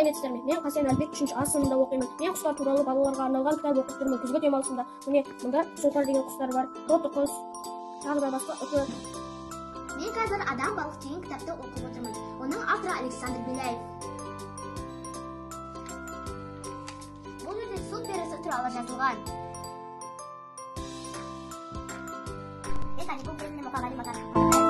сәлеметсіздер ме? Мен Қасен Әлбек 3-ші А сыныбында оқимын. Мен құстар туралы балаларға арналған кітап оқып жүрмін. Күзгі демалысында. Міне, мұнда сұңқар деген құстар бар. Тоты құс, тағы да басқа үкі. Мен қазір Адам балық деген кітапты оқып отырмын. Оның авторы Александр Беляев. Бұл жерде су перісі туралы жазылған. Это не конкретный мукагали матар.